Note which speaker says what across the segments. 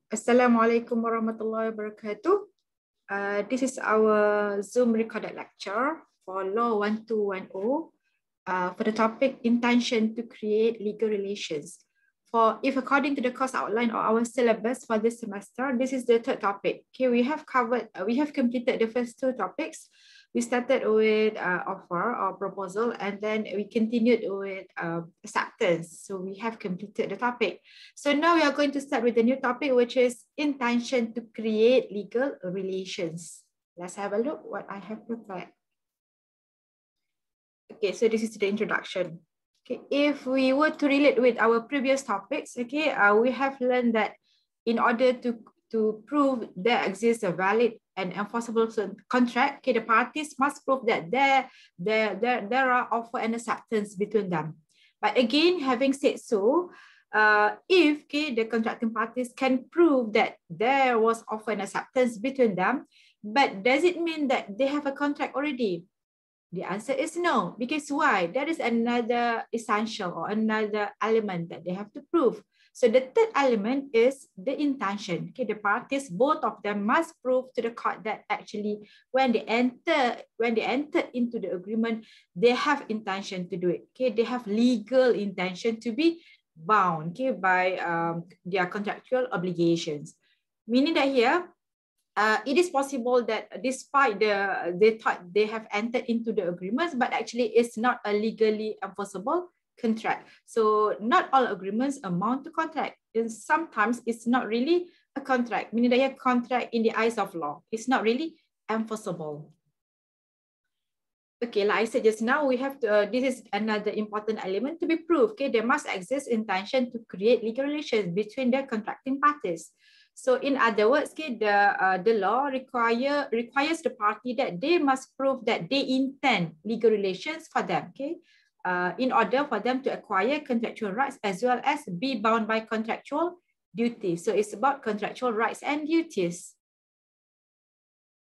Speaker 1: Assalamualaikum warahmatullahi wabarakatuh. This is our Zoom recorded lecture for Law 1210 for the topic intention to create legal relations. If according to the course outline or our syllabus for this semester, this is the third topic. Okay, we have completed the first two topics. We started with offer or proposal, and then we continued with acceptance. So we have completed the topic. So now we are going to start with the new topic, which is intention to create legal relations. Let's have a look what I have prepared. Okay, so this is the introduction. Okay, if we were to relate with our previous topics, okay, we have learned that in order to prove there exists a valid and enforceable contract, okay, the parties must prove that there are offer and acceptance between them. But again, having said so, if the contracting parties can prove that there was offer and acceptance between them, but does it mean that they have a contract already? The answer is no, because why? There is another essential or another element that they have to prove. So the third element is the intention. Okay, the parties, both of them must prove to the court that actually when they enter into the agreement, they have intention to do it. Okay, they have legal intention to be bound, okay, by their contractual obligations. Meaning that here, it is possible that despite they thought they have entered into the agreements, but actually it's not a legally enforceable contract. So not all agreements amount to contract. And sometimes it's not really a contract, meaning that a contract in the eyes of law. It's not really enforceable. Okay, like I said just now, we have to, this is another important element to be proved. Okay, there must exist intention to create legal relations between the contracting parties. So in other words, okay, the law requires the party that they must prove that they intend legal relations for them, okay, in order for them to acquire contractual rights as well as be bound by contractual duties. So it's about contractual rights and duties.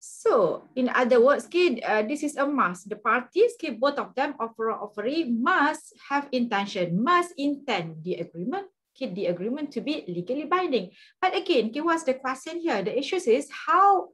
Speaker 1: So, in other words, this is a must. The parties, both of them, offering, must have intention, must intend the agreement to be legally binding. But again, what's the question here? The issue is how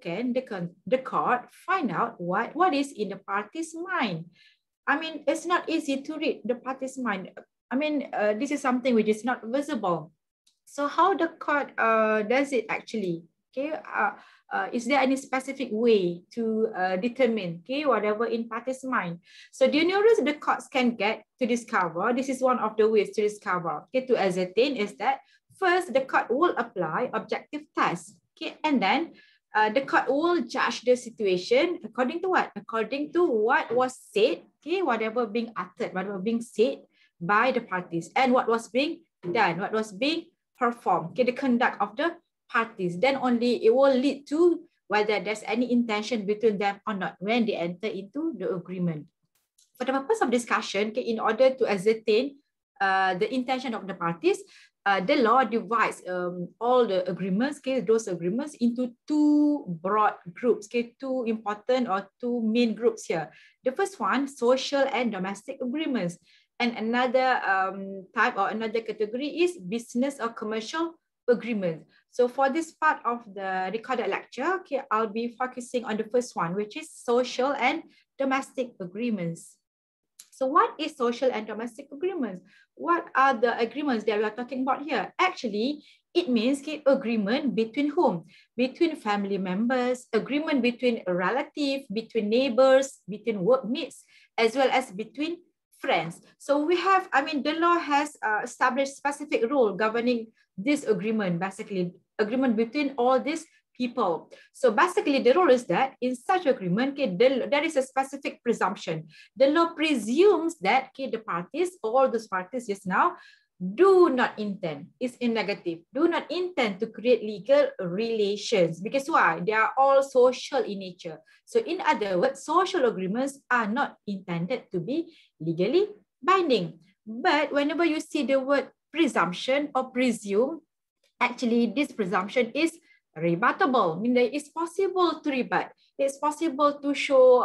Speaker 1: can the court find out what is in the party's mind? I mean, it's not easy to read the party's mind. I mean, this is something which is not visible. So how the court does it actually? Okay, is there any specific way to determine whatever in party's mind? So do you notice the courts can get to discover? This is one of the ways to discover. Okay, to ascertain is that first the court will apply objective tests. Okay, and then the court will judge the situation according to what? According to what was said. Okay, whatever being uttered, whatever being said by the parties, and what was being done, what was being performed. Okay, the conduct of the parties, then only it will lead to whether there's any intention between them or not when they enter into the agreement. For the purpose of discussion, okay, in order to ascertain the intention of the parties, the law divides all the agreements, okay, those agreements into two broad groups, okay, two important or two main groups here. The first one, social and domestic agreements. And another type or another category is business or commercial agreement. So for this part of the recorded lecture, okay, I'll be focusing on the first one, which is social and domestic agreements. So what is social and domestic agreements? What are the agreements that we are talking about here? Actually, it means agreement between whom? Between family members, agreement between a relative, between neighbors, between workmates, as well as between friends. So we have, I mean, the law has established specific rule governing this agreement, basically agreement between all these people. So basically the rule is that in such agreement, there is a specific presumption. The law presumes that the parties, all those parties just now, do not intend, is in negative, do not intend to create legal relations. Because why? They are all social in nature. So in other words, social agreements are not intended to be legally binding. But whenever you see the word presumption or presume, actually this presumption is rebuttable, meaning that it's possible to rebut. It's possible to show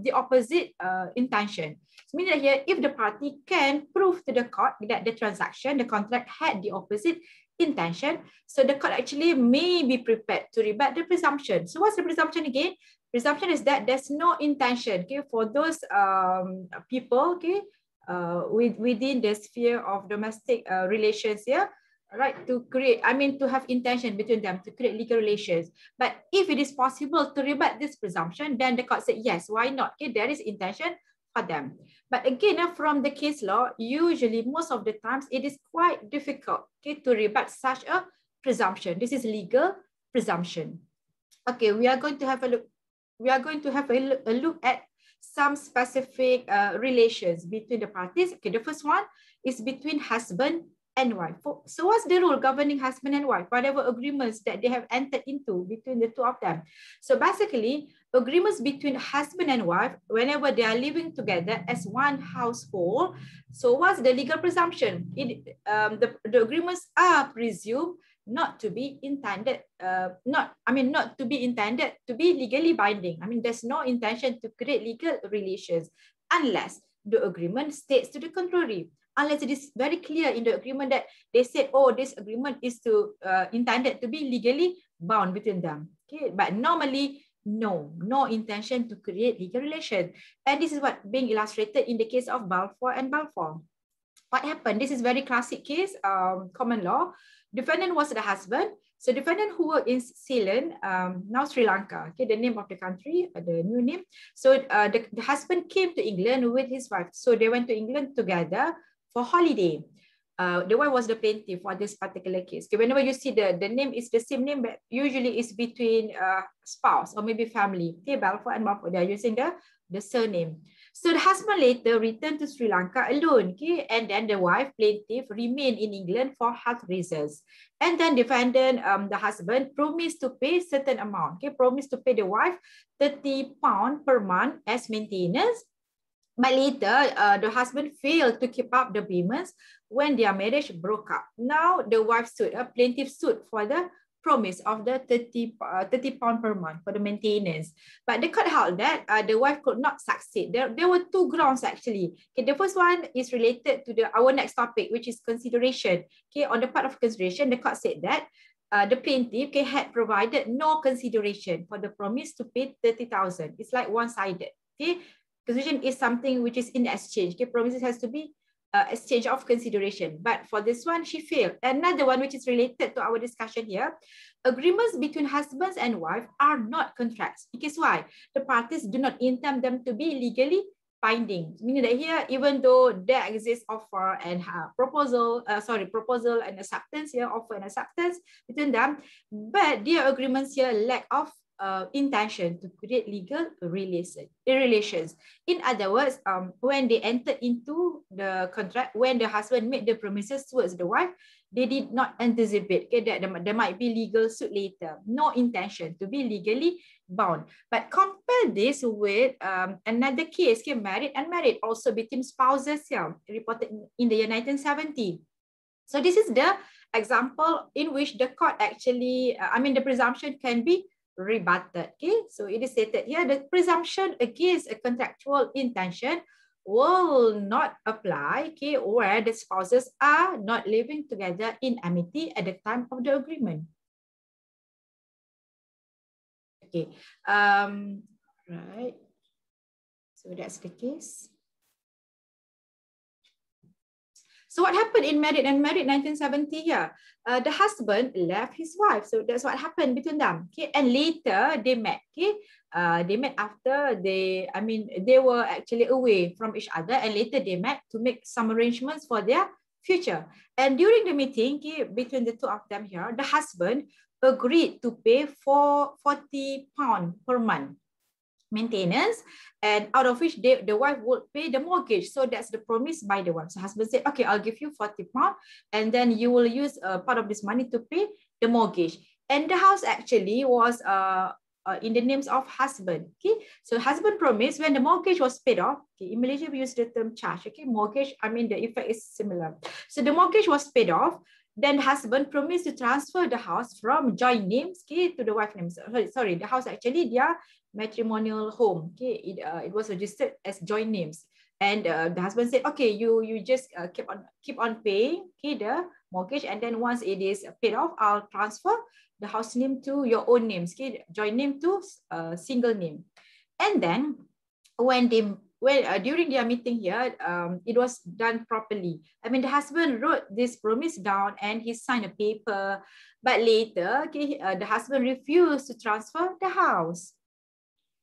Speaker 1: the opposite intention. So meaning that here, if the party can prove to the court that the transaction, the contract had the opposite intention, so the court actually may be prepared to rebut the presumption. So what's the presumption again? Presumption is that there's no intention, okay, for those people, okay, within the sphere of domestic relations here, right, to create, I mean, to have intention between them to create legal relations. But if it is possible to rebut this presumption, then the court said, yes, why not? Okay, there is intention for them. But again, from the case law, usually most of the times it is quite difficult, okay, to rebut such a presumption. This is legal presumption. Okay, we are going to have a look. We are going to have a look at some specific relations between the parties. Okay, the first one is between husband and wife. So what's the rule governing husband and wife? Whatever agreements that they have entered into between the two of them. So basically, agreements between husband and wife, whenever they are living together as one household. So what's the legal presumption? The agreements are presumed not to be intended, not to be intended to be legally binding. I mean, there's no intention to create legal relations unless the agreement states to the contrary. Unless it is very clear in the agreement that they said, oh, this agreement is to intended to be legally bound between them. Okay, but normally, no intention to create legal relations. And this is what being illustrated in the case of Balfour and Balfour. What happened? This is very classic case, common law. Defendant was the husband. So defendant who worked in Ceylon, now Sri Lanka, okay, the name of the country, the new name. So the husband came to England with his wife. So they went to England together for holiday. The wife was the plaintiff for this particular case. Okay, whenever you see the name is the same name, but usually it's between spouse or maybe family. Okay, Balfour and Balfour, they are using the surname. So the husband later returned to Sri Lanka alone, okay, and then the wife plaintiff remained in England for health reasons. And then defendant, the husband, promised to pay certain amount, okay, promised to pay the wife £30 per month as maintenance. But later, the husband failed to keep up the payments when their marriage broke up. Now the wife sued, a plaintiff sued for the promise of the £30 per month for the maintenance. But the court held that the wife could not succeed. There were two grounds actually. Okay, the first one is related to our next topic, which is consideration. Okay, on the part of consideration, the court said that the plaintiff, okay, had provided no consideration for the promise to pay 30,000. It's like one-sided. Okay, consideration is something which is in exchange. Okay, promises has to be exchange of consideration. But for this one, she failed. Another one which is related to our discussion here, agreements between husbands and wife are not contracts. Because why? The parties do not intend them to be legally binding. Meaning that here, even though there exists offer and proposal and acceptance here, offer and acceptance between them, but their agreements here lack of intention to create legal relations. In other words, when they entered into the contract, when the husband made the promises towards the wife, they did not anticipate, okay, that there might be legal suit later. No intention to be legally bound. But compare this with another case, okay, married and unmarried, also between spouses here, reported in the year 1970. So this is the example in which the court actually, the presumption can be rebutted. Okay, so it is stated here, the presumption against a contractual intention will not apply, okay, where the spouses are not living together in amity at the time of the agreement. Okay, right. So that's the case. So what happened in married and unmarried 1970 here? The husband left his wife. So that's what happened between them. Okay, and later they met. Okay, they met after they were actually away from each other, and later they met to make some arrangements for their future. And during the meeting, okay, between the two of them here, the husband agreed to pay £40 per month maintenance, and out of which the wife would pay the mortgage. So that's the promise by the wife. So husband said, okay, I'll give you £40 and then you will use part of this money to pay the mortgage. And the house actually was in the names of husband. Okay, so husband promised when the mortgage was paid off. Okay, in Malaysia we use the term charge. Okay, mortgage, the effect is similar. So the mortgage was paid off, Then the husband promised to transfer the house from joint names, okay, to the wife name. Sorry, the house actually their matrimonial home. Okay, it was registered as joint names. And the husband said, okay, you just keep on paying, okay, the mortgage, and then once it is paid off, I'll transfer the house name to your own names, okay, joint name to single name. And then when during their meeting here, it was done properly. I mean, the husband wrote this promise down and he signed a paper, but later, okay, the husband refused to transfer the house.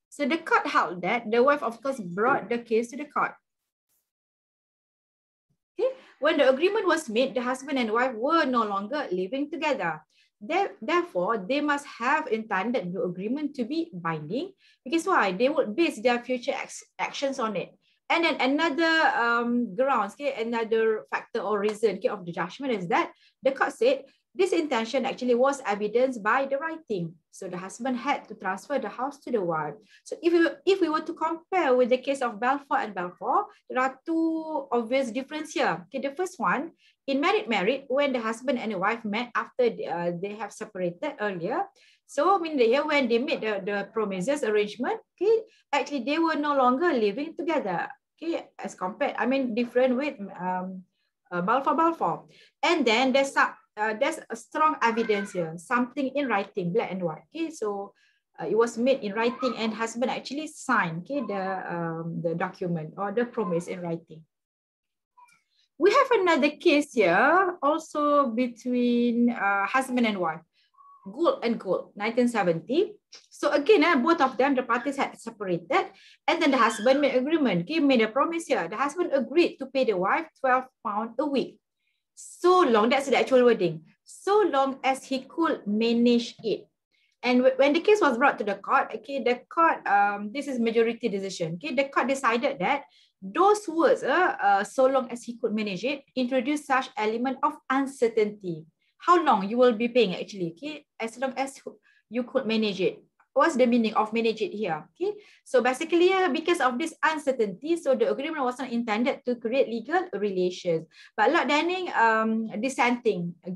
Speaker 1: So the court held that the wife, of course, brought the case to the court. Okay. When the agreement was made, the husband and wife were no longer living together. Therefore, they must have intended the agreement to be binding, because why? They would base their future actions on it. And then another grounds, okay, another factor or reason, okay, of the judgment is that the court said this intention actually was evidenced by the writing. So the husband had to transfer the house to the wife. So if we were to compare with the case of Balfour and Balfour, there are two obvious differences here. Okay, the first one, in married, when the husband and the wife met after they have separated earlier. So I mean, here when they made the promises arrangement, okay, actually they were no longer living together. Okay, as compared, I mean, different with Balfour. And then there's a strong evidence here, something in writing, black and white. Okay, so it was made in writing, and husband actually signed, okay, the document or the promise in writing. We have another case here, also between husband and wife, Gould and Gould, 1970. So again, both of them, the parties had separated, and then the husband made agreement, okay, made a promise here. The husband agreed to pay the wife £12 a week. So long, that's the actual wording, so long as he could manage it. And when the case was brought to the court, okay, the court, this is majority decision, okay, the court decided that those words, so long as he could manage it, introduce such element of uncertainty. How long you will be paying actually, okay, as long as you could manage it. What's the meaning of manage it here? Okay, so basically, because of this uncertainty, so the agreement was not intended to create legal relations. But Lord Denning,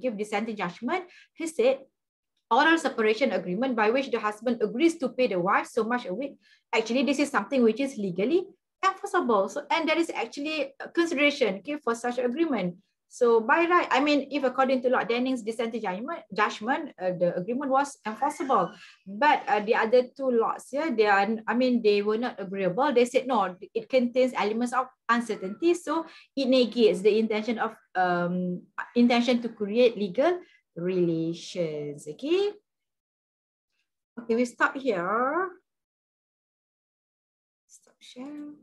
Speaker 1: give dissenting judgment, he said, oral separation agreement by which the husband agrees to pay the wife so much a week, actually this is something which is legally enforceable. So, and there is actually a consideration, okay, for such agreement. So by right, I mean, if according to Lord Denning's dissenting judgment, the agreement was enforceable. But the other two laws here, they were not agreeable. They said no, it contains elements of uncertainty, so it negates the intention to create legal relations. Okay, we stop here. Stop share.